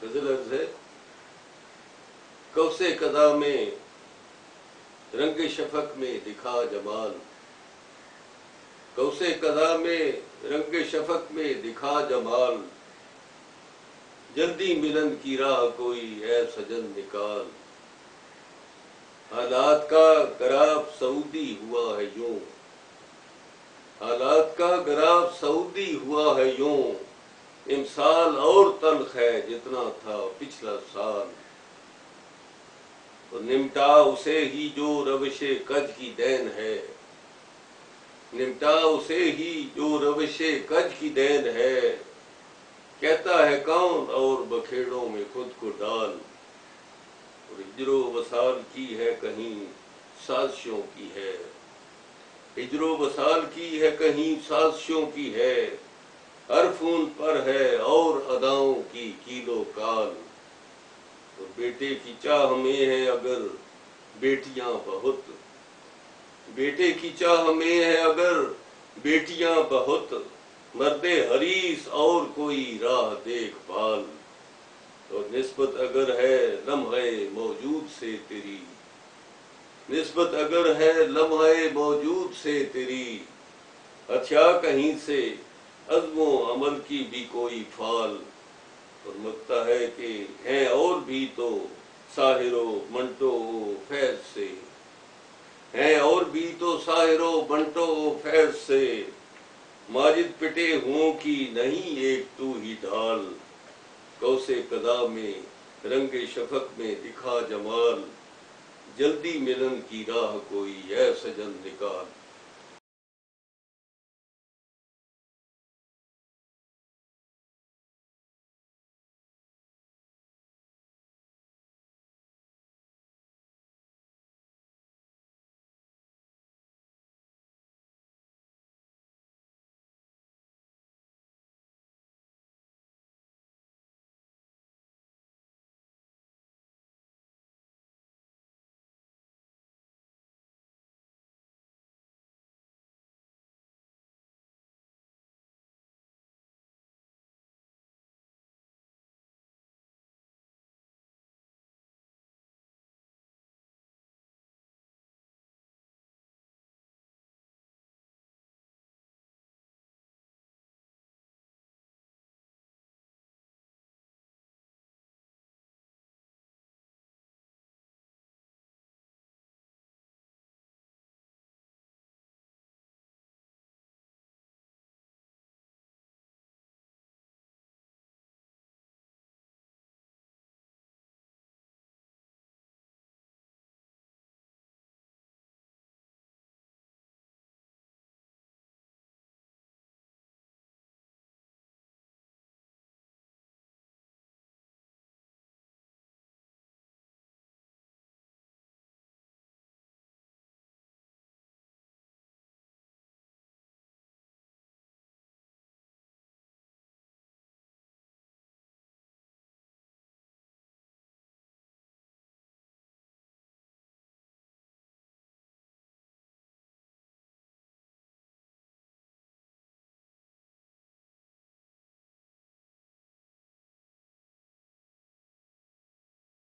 غزل عرض ہے کوسے قضا میں رنگ شفق میں دکھا جمال، کوسے قضا میں رنگ شفق میں دکھا جمال، جلدی ملن کی راہ کوئی اے سجن نکال۔ حالات کا گراف سعودی ہوا ہے یوں، حالات کا گراف سعودی ہوا ہے یوں، امسال اور تلخ ہے جتنا تھا پچھلا سال۔ تو نمٹا اسے ہی جو روش کج کی دین ہے، نمٹا اسے ہی جو روش کج کی دین ہے، کہتا ہے کون اور بکھیڑوں میں خود کو ڈال۔ اور ہجر و وصال کی ہے کہیں سازشوں کی ہے، ہجر و وصال کی ہے کہیں سازشوں کی ہے، ہر فون پر ہے اور اداؤں کی کیل و کال۔ اور بیٹے کی چاہ میں ہے اگر بیٹیاں بہت، بیٹے کی چاہ میں ہے اگر بیٹیاں بہت، مرد حریص اور کوئی راہ دیکھ بھال۔ اور نسبت اگر ہے لمحے موجود سے تیری، نسبت اگر ہے لمحے موجود سے تیری، ہتھیا کہیں سے عزم و عمل کی بھی کوئی فال۔ اور لگتا ہے کہ ہیں اور بھی تو ساحر و منٹو و فیض سے، ہیں اور بھی تو ساحر و منٹو و فیض سے، ماجد پٹے ہوں کی نہیں ایک تو ہی ڈھال۔ کوسے قضا میں رنگ شفق میں دکھا جمال، جلدی ملن کی راہ کوئی اے سجن نکال۔